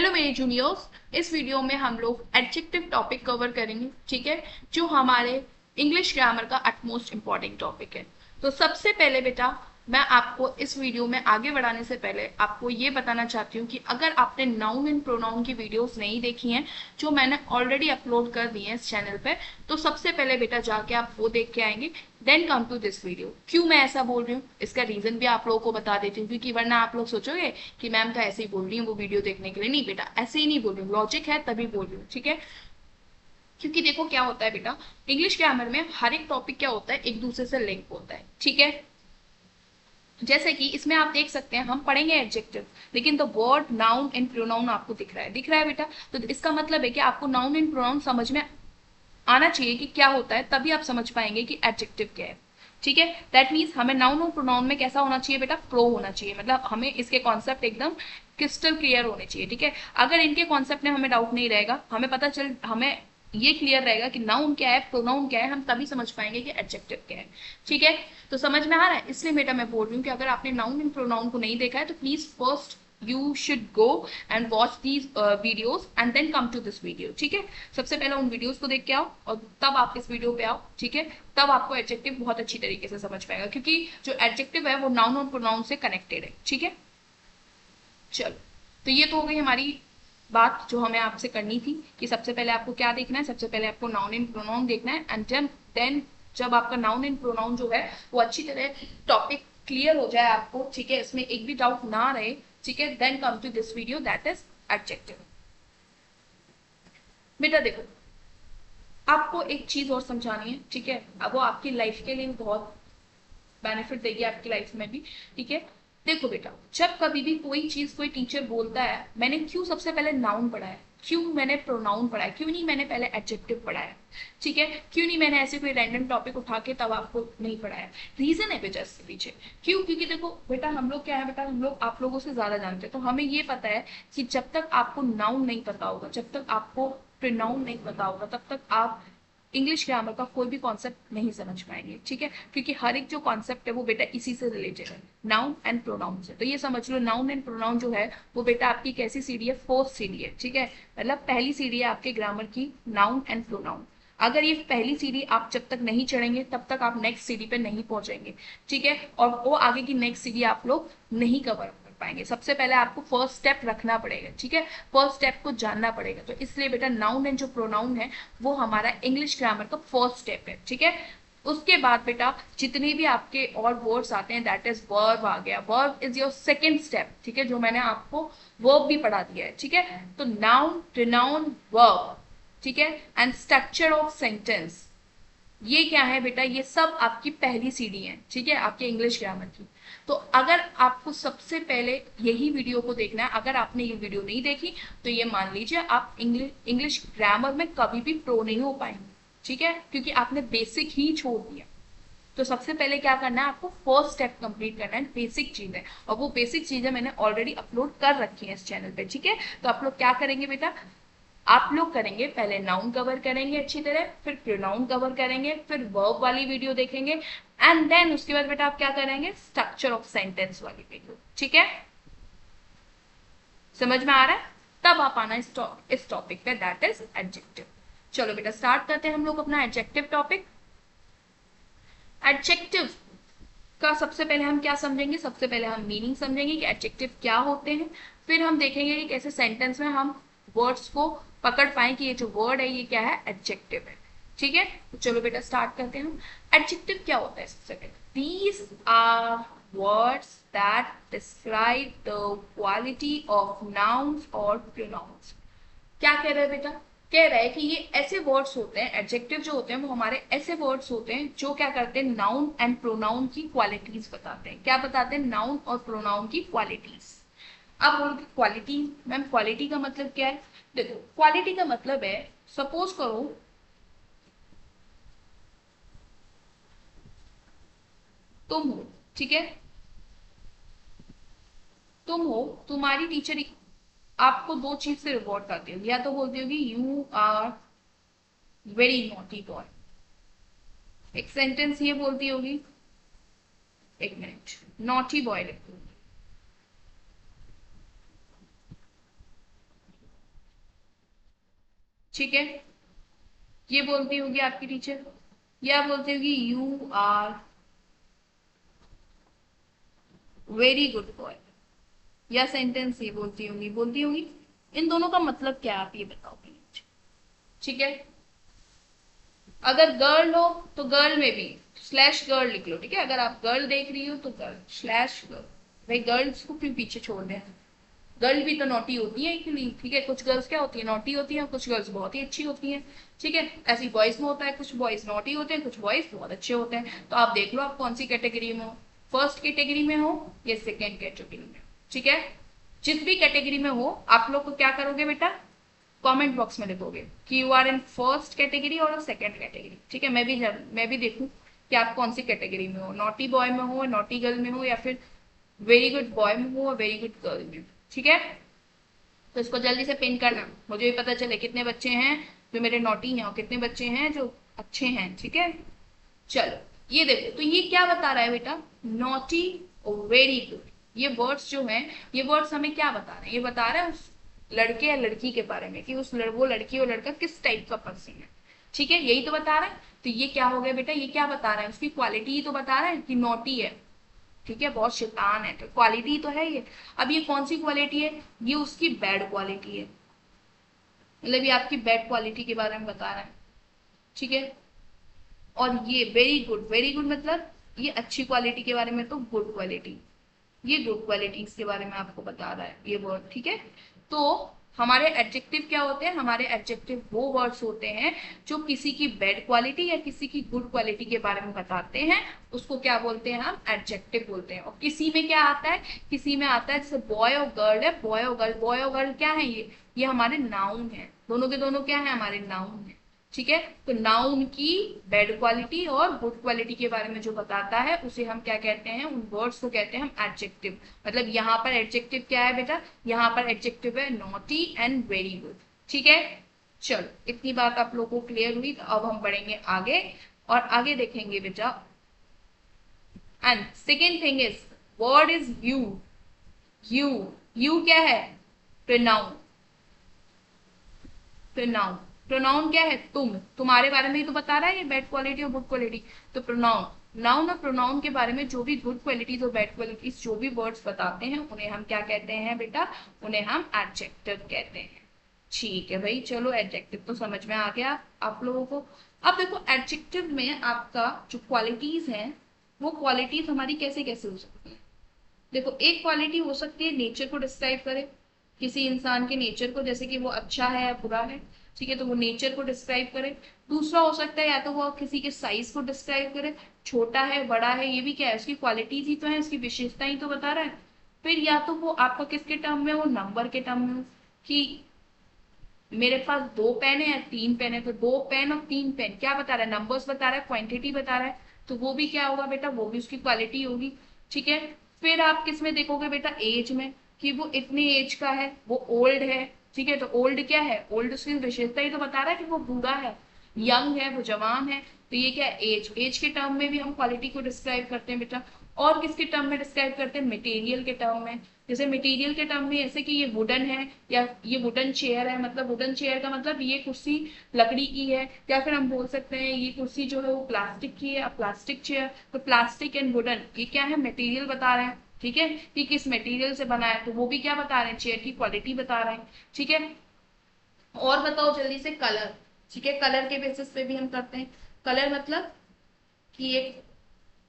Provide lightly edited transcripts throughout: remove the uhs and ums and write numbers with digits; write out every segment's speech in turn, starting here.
Hello मेरे juniors, इस video में हम लोग एडजेक्टिव टॉपिक कवर करेंगे। ठीक है, जो हमारे इंग्लिश ग्रामर का अटमोस्ट इम्पॉर्टेंट टॉपिक है। तो सबसे पहले बेटा, मैं आपको इस वीडियो में आगे बढ़ाने से पहले आपको ये बताना चाहती हूँ कि अगर आपने नाउन एंड प्रोनाउन की वीडियोस नहीं देखी हैं, जो मैंने ऑलरेडी अपलोड कर दी है इस चैनल पे, तो सबसे पहले बेटा जाके आप वो देख के आएंगे, then come to this video. क्यों मैं ऐसा बोल रही हूँ, इसका रीजन भी आप लोगों को बता देती हूँ, क्योंकि वरना आप लोग सोचोगे कि मैम तो ऐसे ही बोल रही हूँ वो वीडियो देखने के लिए। नहीं बेटा, ऐसे ही नहीं बोल रही हूँ, लॉजिक है तभी बोल रही हूँ। ठीक है, क्योंकि देखो क्या होता है बेटा, इंग्लिश ग्रामर में हर एक टॉपिक क्या होता है, एक दूसरे से लिंक होता है। ठीक है, जैसे कि इसमें आप देख सकते हैं, हम पढ़ेंगे एडजेक्टिव, लेकिन the word noun and pronoun आपको दिख रहा है बेटा। तो इसका मतलब है कि आपको नाउन एंड प्रोनाउन समझ में आना चाहिए कि क्या होता है, तभी आप समझ पाएंगे कि एडजेक्टिव क्या है। ठीक है, दैट मीन्स हमें नाउन और प्रोनाउन में कैसा होना चाहिए बेटा, प्रो होना चाहिए, मतलब हमें इसके कॉन्सेप्ट एकदम क्रिस्टल क्लियर होने चाहिए। ठीक है, अगर इनके कॉन्सेप्ट में हमें डाउट नहीं रहेगा, हमें ये क्लियर रहेगा कि नाउन क्या है, प्रोनाउन क्या है, हम तभी समझ पाएंगे कि एडजेक्टिव क्या है। ठीक है, तो समझ में आ रहा है। इसलिए बेटा मैं बोल रही हूँ कि अगर आपने नाउन एंड प्रोनाउन को नहीं देखा है तो please first you should go and watch these videos and then come to this video। ठीक है, सबसे पहले उन वीडियोस को देख के आओ और तब आप इस वीडियो पे आओ। ठीक है, तब आपको एडजेक्टिव बहुत अच्छी तरीके से समझ पाएगा, क्योंकि जो एडजेक्टिव है वो नाउन और प्रोनाउन से कनेक्टेड है। ठीक है, चलो, तो ये तो हो गई हमारी बात जो हमें आपसे करनी थी कि सबसे पहले आपको क्या देखना है। सबसे पहले आपको नाउन एंड प्रोनाउन देखना है, एंड देन जब आपका नाउन एंड प्रोनाउन जो है वो अच्छी तरह टॉपिक क्लियर हो जाए आपको, ठीक है, इसमें एक भी डाउट ना रहे, ठीक है, then come to this video, that is adjective. बेटा देखो, आपको एक चीज और समझानी है। ठीक है, अब वो आपकी लाइफ के लिए बहुत बेनिफिट देगी, आपकी लाइफ में भी। ठीक है, देखो बेटा, जब कभी भी कोई चीज कोई टीचर बोलता है, मैंने क्यों सबसे पहले नाउन पढ़ा है, क्यों मैंने प्रोनाउन पढ़ा है, क्यों नहीं मैंने पहले एडजेक्टिव पढ़ा है, ठीक है, क्यों नहीं मैंने ऐसे कोई रैंडम टॉपिक उठा के तब आपको नहीं पढ़ाया। रीजन है बेटा इसके पीछे। क्यों, क्योंकि देखो बेटा, हम लोग क्या है बेटा, हम लोग आप लोगों से ज्यादा जानते हैं, तो हमें ये पता है कि जब तक आपको नाउन नहीं पता होगा, जब तक आपको प्रोनाउन नहीं पता होगा, तब तक आप इंग्लिश ग्रामर का कोई भी कॉन्सेप्ट नहीं समझ पाएंगे। ठीक है, क्योंकि हर एक जो कॉन्सेप्ट है वो बेटा इसी से रिलेटेड है, नाउन एंड प्रोनाउन से। तो ये समझ लो, नाउन एंड प्रोनाउन जो है वो बेटा आपकी कैसी सीढ़ी है, फोर्थ सीढ़ी है। ठीक है, मतलब पहली सीढ़ी है आपके ग्रामर की, नाउन एंड प्रोनाउन। अगर ये पहली सीढ़ी आप जब तक नहीं चढ़ेंगे तब तक आप नेक्स्ट सीढ़ी पे नहीं पहुंचेंगे। ठीक है, और वो आगे की नेक्स्ट सीढ़ी आप लोग नहीं कवर कर पाएंगे। सबसे पहले आपको फर्स्ट स्टेप रखना पड़ेगा। ठीक है, फर्स्ट स्टेप को जानना पड़ेगा। तो इसलिए बेटा नाउन एंड जो प्रोनाउन है वो हमारा इंग्लिश ग्रामर का फर्स्ट स्टेप है। ठीक है, उसके बाद बेटा जितने भी आपके और वर्ड्स आते हैं, दैट इज वर्ब आ गया, verb is your second step. ठीक है, जो मैंने आपको वर्ब भी पढ़ा दिया है। ठीक है, तो नाउन, प्रोनाउन, वर्ब, ठीक है, एंड स्ट्रक्चर ऑफ सेंटेंस, ये क्या है बेटा, ये सब आपकी पहली सीढ़ी है। ठीक है, आपके इंग्लिश ग्रामर की। तो अगर आपको सबसे पहले यही वीडियो को देखना है, अगर आपने ये वीडियो नहीं देखी तो ये मान लीजिए आप इंग्लिश ग्रामर में कभी भी प्रो नहीं हो पाएंगे। ठीक है, क्योंकि आपने बेसिक ही छोड़ दिया। तो सबसे पहले क्या करना है, आपको फर्स्ट स्टेप कंप्लीट करना है, बेसिक चीजें, और वो बेसिक चीजें मैंने ऑलरेडी अपलोड कर रखी है इस चैनल पे। ठीक है, तो आप लोग क्या करेंगे बेटा, आप लोग करेंगे पहले नाउन कवर करेंगे अच्छी तरह, फिर प्रोनाउन कवर करेंगे, फिर वर्ब वाली वीडियो देखेंगे, एंड देन उसके बाद बेटा आप क्या करेंगे, स्ट्रक्चर ऑफ सेंटेंस वाली वीडियो। ठीक है, समझ में आ रहा है। तब आप आना इस टॉपिक पे, दैट इज एडजेक्टिव। चलो बेटा, स्टार्ट करते हैं हम लोग अपना एडजेक्टिव टॉपिक। एडजेक्टिव का सबसे पहले हम क्या समझेंगे, सबसे पहले हम मीनिंग समझेंगे कि एडजेक्टिव क्या होते हैं। फिर हम देखेंगे कि कैसे सेंटेंस में हम वर्ड्स को पकड़ पाए कि ये जो वर्ड है ये क्या है, एडजेक्टिव है। ठीक है, तो चलो बेटा स्टार्ट करते हैं हम। एडजेक्टिव क्या होता है, सबसे पहले, these are words that describe the quality of nouns और प्रोनाउंस। क्या कह रहा है बेटा, कह रहा है कि ये ऐसे वर्ड्स होते हैं, एडजेक्टिव जो होते हैं वो हमारे ऐसे वर्ड्स होते हैं जो क्या करते हैं, नाउन एंड प्रोनाउन की क्वालिटीज बताते हैं। क्या बताते हैं, नाउन और प्रोनाउन की क्वालिटीज। अब बोलोगे क्वालिटी, मैम क्वालिटी का मतलब क्या है। देखो, क्वालिटी का मतलब है, सपोज करो तुम हो, ठीक है, तुम हो, तुम्हारी टीचर आपको दो चीज से रिवॉर्ड करती होगी, या तो बोलती होगी you are very naughty boy, एक सेंटेंस ये बोलती होगी, एक मिनट, नॉटी बॉय लिखो, ठीक है, ये बोलती होगी आपकी टीचर, या बोलती होगी you are very good boy, या सेंटेंस ये बोलती होंगी। इन दोनों का मतलब क्या है आप ये बताओ मुझे। ठीक है, अगर गर्ल हो तो गर्ल में भी स्लैश गर्ल लिख लो। ठीक है, अगर आप गर्ल देख रही हो तो गर्ल स्लैश गर्ल। भाई गर्ल्स को क्यों पीछे छोड़ दें, गर्ल भी तो नोटी होती है एक्चुअली। ठीक है, कुछ गर्ल्स क्या होती है, नोटी होती है, कुछ गर्ल्स बहुत ही अच्छी होती हैं। ठीक है, ऐसी बॉयज में होता है, कुछ बॉयज नोटी होते हैं, कुछ बॉयज बहुत अच्छे होते हैं। तो आप देख लो आप कौन सी कैटेगरी में हो, फर्स्ट कैटेगरी में हो या सेकेंड कैटेगरी में। ठीक है, जिस भी कैटेगरी में हो आप लोग को क्या करोगे बेटा, कमेंट बॉक्स में लिखोगे कि you are in first category और सेकंड कैटेगरी। ठीक है, मैं भी देखूं कि आप कौन सी कैटेगरी में हो, नॉटी बॉय में हो, नॉटी गर्ल में हो, या फिर वेरी गुड बॉय में हो, वेरी गुड गर्ल में। ठीक है, तो इसको जल्दी से पिन करना, मुझे भी पता चले कितने बच्चे हैं जो मेरे नॉटी हैं और कितने बच्चे हैं जो अच्छे हैं। ठीक है, चलो ये देखो, तो ये क्या बता रहा है बेटा, नॉटी और वेरी गुड। ये वर्ड्स जो हैं, ये वर्ड्स हमें क्या बता रहे हैं, ये बता रहे हैं उस लड़के या लड़की के बारे में कि वो लड़की और लड़का किस टाइप का पर्सन है। ठीक है, यही तो बता रहा है। तो ये क्या हो गया बेटा, ये क्या बता रहा है, उसकी क्वालिटी ही तो बता रहा है कि नॉटी है। ठीक है, बहुत शैतान है, तो क्वालिटी तो है ये। अब ये कौन सी क्वालिटी है, ये उसकी बैड क्वालिटी है, मतलब ये आपकी बैड क्वालिटी के बारे में बता रहा है। ठीक है, और ये वेरी गुड मतलब ये अच्छी क्वालिटी के बारे में, तो गुड क्वालिटी, ये गुड क्वालिटीज के बारे में आपको बता रहा है ये वर्ड। ठीक है, तो हमारे एडजेक्टिव क्या होते हैं, हमारे एडजेक्टिव वो वर्ड्स होते हैं जो किसी की बैड क्वालिटी या किसी की गुड क्वालिटी के बारे में बताते हैं, उसको क्या बोलते हैं, हम एडजेक्टिव बोलते हैं। और किसी में क्या आता है, किसी में आता है जैसे बॉय और गर्ल है, बॉय और गर्ल, बॉय और गर्ल क्या है, ये हमारे नाउन है, दोनों के दोनों क्या है, हमारे नाउन है। ठीक है, तो नाउन की बैड क्वालिटी और गुड क्वालिटी के बारे में जो बताता है उसे हम क्या कहते हैं, उन वर्ड्स को कहते हैं हम एडजेक्टिव। मतलब यहाँ पर एडजेक्टिव क्या है बेटा, यहाँ पर एडजेक्टिव है नॉटी एंड वेरी गुड। ठीक है, चलो इतनी बात आप लोगों को क्लियर हुई, तो अब हम बढ़ेंगे आगे और आगे देखेंगे बेटा। And second thing is word is you. You, you क्या है, प्रोनाउन। प्रोनाउन, प्रोनाउन क्या है, तुम्हारे बारे में ही तो बता रहा है ये बैड क्वालिटी और गुड क्वालिटी। तो प्रोनाउन, नाउन और प्रोनाउन के बारे में जो भी गुड क्वालिटीज और बैड क्वालिटीज जो भी वर्ड्स बताते हैं उन्हें हम क्या कहते हैं बेटा, उन्हें हम एडजेक्टिव कहते हैं। ठीक है भाई, चलो एडजेक्टिव तो समझ में आ गया आप लोगों को। अब देखो एडजेक्टिव में आपका जो क्वालिटीज हैं वो क्वालिटीज हमारी कैसे कैसे हो सकती है। देखो एक क्वालिटी हो सकती है नेचर को डिस्क्राइब करे, किसी इंसान के नेचर को, जैसे कि वो अच्छा है या बुरा है। ठीक है, तो वो नेचर को डिस्क्राइब करे। दूसरा हो सकता है या तो वो किसी के साइज को डिस्क्राइब करे, छोटा है बड़ा है, ये भी क्या है, उसकी क्वालिटीज ही तो है, उसकी विशेषता ही तो बता रहा है। फिर या तो वो आपका किसके टर्म में, वो नंबर के टर्म में हो कि मेरे पास 2 पेन है या 3 पेन है, तो 2 पेन और 3 पेन क्या बता रहा है, नंबर्स बता रहा है, क्वांटिटी बता रहा है। तो वो भी क्या होगा बेटा, वो भी उसकी क्वालिटी होगी। ठीक है, फिर आप किस में देखोगे बेटा, एज में, कि वो इतनी एज का है, वो ओल्ड है। ठीक है, तो ओल्ड क्या है, ओल्ड उसकी विशेषता ही तो बता रहा है कि वो बूढ़ा है, यंग है, वो जवान है। तो ये क्या है, एज, एज के टर्म में भी हम क्वालिटी को डिस्क्राइब करते हैं बेटा। और किसके टर्म में डिस्क्राइब करते हैं, मटेरियल के टर्म में। जैसे मटेरियल के टर्म में ऐसे कि ये वुडन है या ये वुडन चेयर है, मतलब वुडन चेयर का मतलब ये कुर्सी लकड़ी की है, या फिर हम बोल सकते हैं ये कुर्सी जो है वो प्लास्टिक की है, प्लास्टिक चेयर। तो प्लास्टिक एंड वुडन ये क्या है, मटेरियल बता रहे हैं। ठीक है, कि किस मटेरियल से बना है, तो वो भी क्या बता रहे हैं, चेयर की क्वालिटी बता रहे हैं। ठीक है, और बताओ जल्दी से, कलर। ठीक है, कलर के बेसिस पे भी हम करते हैं। कलर मतलब कि ये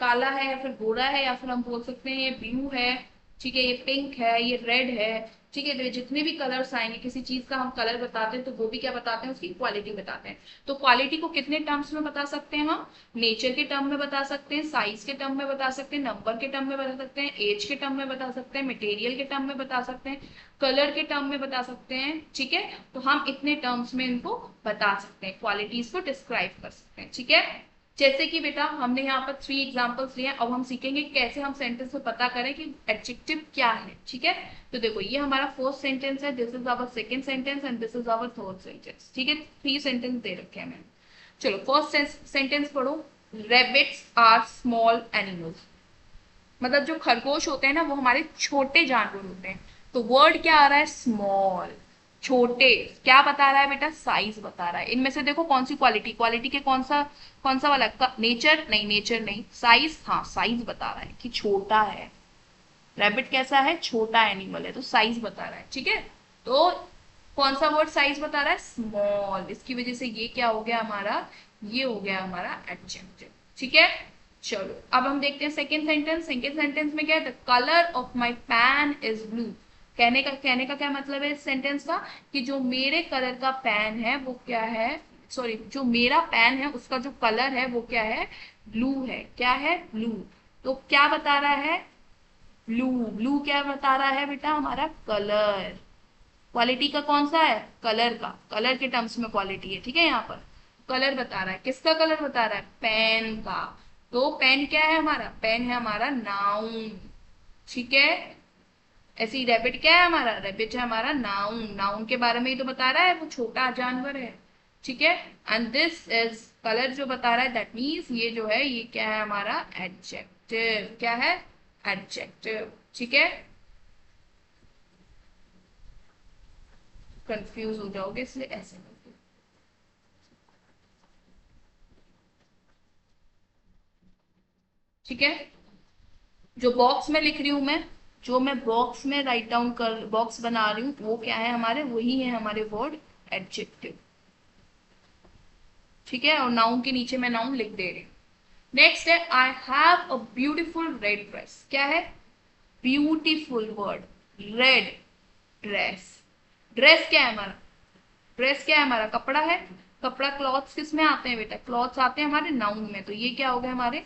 काला है या फिर गोरा है, या फिर हम बोल सकते हैं ये ब्लू है। ठीक है, ये पिंक है, ये रेड है। ठीक है, तो ये जितने भी कलर्स आएंगे, किसी चीज का हम कलर बताते हैं तो वो भी क्या बताते हैं, उसकी क्वालिटी बताते हैं। तो क्वालिटी को कितने टर्म्स में बता सकते हैं हम, नेचर के टर्म में बता सकते हैं, साइज के टर्म में बता सकते हैं, नंबर के टर्म में बता सकते हैं, एज के टर्म में बता सकते हैं, मटेरियल के टर्म में बता सकते हैं, कलर के टर्म में बता सकते हैं। ठीक है, तो हम इतने टर्म्स में इनको बता सकते हैं, क्वालिटीज को डिस्क्राइब कर सकते हैं। ठीक है, जैसे कि बेटा हमने यहाँ पर 3 एग्जांपल्स लिए हैं, अब हम सीखेंगे कैसे हम सेंटेंस में पता करें कि एडजेक्टिव क्या है। ठीक है, तो देखो ये हमारा फर्स्ट सेंटेंस है, this is our second sentence and this is our third sentence. ठीक है, 3 सेंटेंस दे रखे हैं मैंने। चलो फर्स्ट सेंटेंस पढ़ो, रैबिट्स आर स्मॉल एनिमल्स। मतलब जो खरगोश होते हैं ना वो हमारे छोटे जानवर होते हैं। तो वर्ड क्या आ रहा है, स्मॉल, छोटे, क्या बता रहा है बेटा, साइज बता रहा है। इनमें से देखो कौन सी क्वालिटी, क्वालिटी के कौन सा वाला, नेचर नहीं, नेचर नहीं, साइज, हाँ साइज बता रहा है कि छोटा है। रैबिट कैसा है, छोटा एनिमल है, तो साइज बता रहा है, ठीक है। तो कौन सा वर्ड साइज बता रहा है, स्मॉल, इसकी वजह से ये क्या हो गया हमारा, ये हो गया हमारा एडजेक्टिव, ठीक है। चलो अब हम देखते हैं सेकेंड सेंटेंस। सेकेंड सेंटेंस में क्या है, the colour of my pan is blue. कहने का क्या मतलब है इस सेंटेंस का, कि जो मेरे कलर का पैन है वो क्या है, सॉरी, जो मेरा पैन है उसका जो कलर है वो क्या है, ब्लू है। क्या है, ब्लू। तो क्या बता रहा है, ब्लू। ब्लू क्या बता रहा है बेटा, हमारा कलर। क्वालिटी का कौन सा है, कलर का, कलर के टर्म्स में क्वालिटी है, ठीक है। यहाँ पर कलर बता रहा है, किसका कलर बता रहा है, पेन का। तो पेन क्या है हमारा, पेन है हमारा नाउन, ठीक है। ऐसी रैबिट क्या है हमारा, रैबिट है हमारा नाउन। नाउन के बारे में ही तो बता रहा है, वो छोटा जानवर है, ठीक है। एंड दिस इज, कलर जो बता रहा है, दैट मीन्स ये जो है ये क्या है हमारा एडजेक्टिव। क्या है, एडजेक्टिव, ठीक है। कंफ्यूज हो जाओगे इसलिए ऐसे करके, ठीक है। जो बॉक्स में लिख रही हूं मैं, जो मैं बॉक्स में राइट डाउन कर, बॉक्स बना रही हूँ, वो क्या है हमारे, वही है हमारे वर्ड एडजेक्टिव, ठीक है। और नाउन के नीचे मैं नाउन लिख दे रही हूँ। नेक्स्ट है, I have a beautiful red dress. क्या है, beautiful word, red dress. Dress क्या है हमारा, ड्रेस क्या है हमारा, कपड़ा है। कपड़ा, क्लॉथ्स किस में आते हैं बेटा, क्लॉथ्स आते हैं हमारे नाउन में, तो ये क्या हो गया हमारे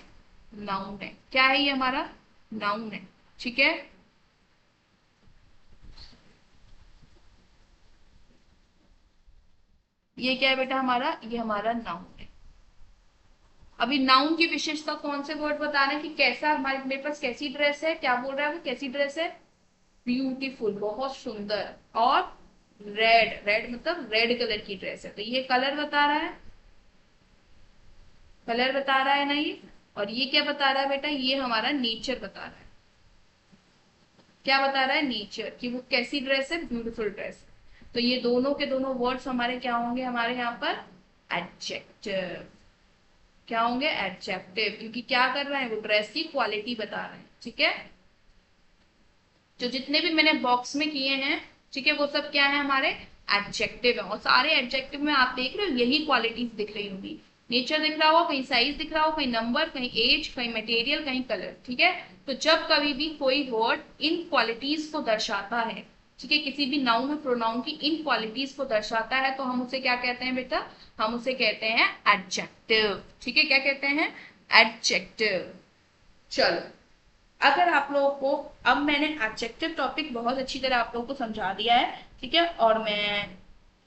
नाउन है। क्या है ये हमारा नाउन है, ठीक है। ये क्या है बेटा हमारा, ये हमारा नाउन है। अभी नाउन की विशेषता कौन से वर्ड बता रहे हैं, कि कैसा हमारे, मेरे पास कैसी ड्रेस है, क्या बोल रहा है वो, कैसी ड्रेस है, ब्यूटीफुल, बहुत सुंदर। और रेड, रेड मतलब रेड कलर की ड्रेस है, तो ये कलर बता रहा है, कलर बता रहा है ना ये। और ये क्या बता रहा है बेटा, ये हमारा नेचर बता रहा है। क्या बता रहा है, नेचर, कि वो कैसी ड्रेस है, ब्यूटीफुल ड्रेस। तो ये दोनों के दोनों वर्ड्स हमारे क्या होंगे, हमारे यहाँ पर एडजेक्टिव। क्या होंगे, एडजेक्टिव, क्योंकि क्या कर रहे हैं, वो ड्रेस की क्वालिटी बता रहे हैं, ठीक है। जो जितने भी मैंने बॉक्स में किए हैं, ठीक है, वो सब क्या है हमारे एडजेक्टिव है। और सारे एडजेक्टिव में आप देख रहे हो यही क्वालिटीज दिख रही होंगी। नेचर दिख रहा हो, कहीं साइज दिख रहा हो, कहीं नंबर, कहीं एज, कहीं मटेरियल, कहीं कलर, ठीक है। तो जब कभी भी कोई वर्ड इन क्वालिटीज को दर्शाता है, ठीक है, किसी भी नाउन में प्रोनाउन की इन क्वालिटीज को दर्शाता है, तो हम उसे क्या कहते हैं बेटा, हम उसे कहते हैं एडजेक्टिव, ठीक है। क्या कहते हैं, एडजेक्टिव। चलो, अगर आप लोगों को, अब मैंने एडजेक्टिव टॉपिक बहुत अच्छी तरह आप लोगों को समझा दिया है, ठीक है। और मैं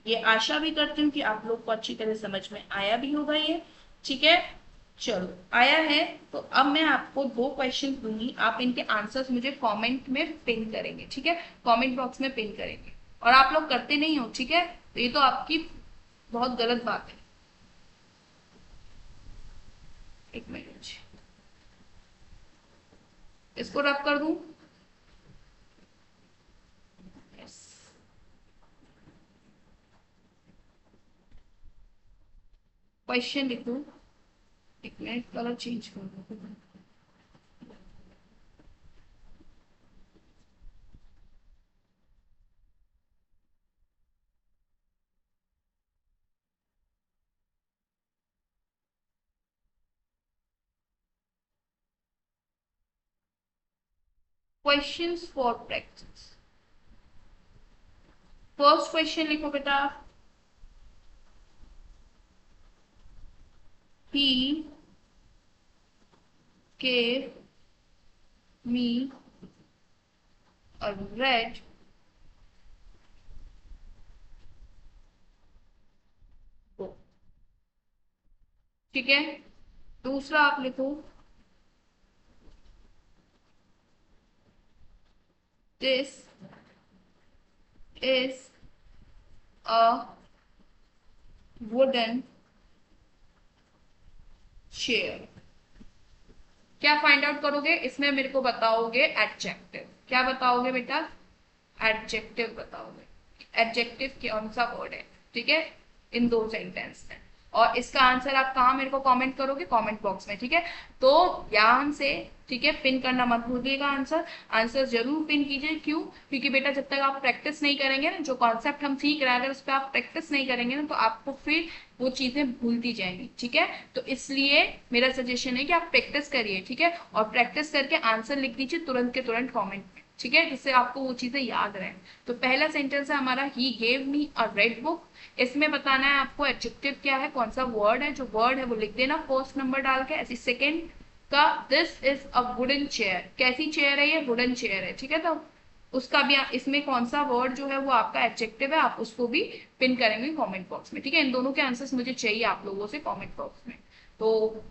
ये आशा भी करती हूँ कि आप लोग को अच्छी तरह समझ में आया भी होगा ये, ठीक है। चलो, आया है तो अब मैं आपको दो क्वेश्चन दूंगी, आप इनके आंसर्स मुझे कमेंट में पिन करेंगे, ठीक है, कमेंट बॉक्स में पिन करेंगे। और आप लोग करते नहीं हो, ठीक है, तो ये तो आपकी बहुत गलत बात है। एक मिनट, इसको रब कर दूं, यस। क्वेश्चन लिख दूं, एक मिनट, कलर चेंज कर दूं। Questions for practice. First question लिखो बेटा, he gave me a red book, ठीक है। दूसरा आप लिखो, this is a wooden chair। क्या फाइंड आउट करोगे इसमें, मेरे को बताओगे एडजेक्टिव। क्या बताओगे बेटा, एडजेक्टिव बताओगे। एडजेक्टिव कौन सा वर्ड है, ठीक है, इन दो सेंटेंस में। और इसका आंसर आप कहाँ मेरे को कमेंट करोगे, कमेंट बॉक्स में, ठीक है। तो ध्यान से, ठीक है, पिन करना मत भूलिएगा आंसर, आंसर जरूर पिन कीजिए। क्यों? क्योंकि बेटा जब तक आप प्रैक्टिस नहीं करेंगे ना, जो कॉन्सेप्ट हम सीख रहे हैं अगर उस पर आप प्रैक्टिस नहीं करेंगे ना, तो आपको फिर वो चीजें भूलती जाएंगी, ठीक है। तो इसलिए मेरा सजेशन है कि आप प्रैक्टिस करिए, ठीक है, और प्रैक्टिस करके आंसर लिख दीजिए तुरंत के तुरंत कॉमेंट में, ठीक है, जिससे आपको वो चीजें याद रहें। तो पहला सेंटेंस है हमारा, he gave me a red book. इसमें बताना है आपको एडजेक्टिव क्या है, कौन सा वर्ड है, जो वर्ड है वो लिख देना फर्स्ट नंबर डाल के। ऐसी सेकेंड का, this is a wooden chair, कैसी चेयर है ये, वुडन चेयर है, ठीक है। तो उसका भी इसमें कौन सा वर्ड जो है वो आपका एडजेक्टिव है, आप उसको भी पिन करेंगे कमेंट बॉक्स में, ठीक है। इन दोनों के आंसर्स मुझे चाहिए आप लोगों से कमेंट बॉक्स में। तो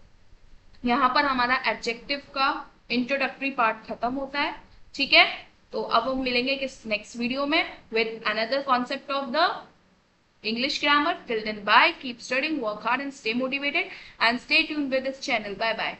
यहाँ पर हमारा एडजेक्टिव का इंट्रोडक्टरी पार्ट खत्म होता है, ठीक है। तो अब हम मिलेंगे किस नेक्स्ट वीडियो में with another concept of the English grammar. Till then, bye. Keep studying, work hard, and stay motivated. And stay tuned with this channel. Bye bye.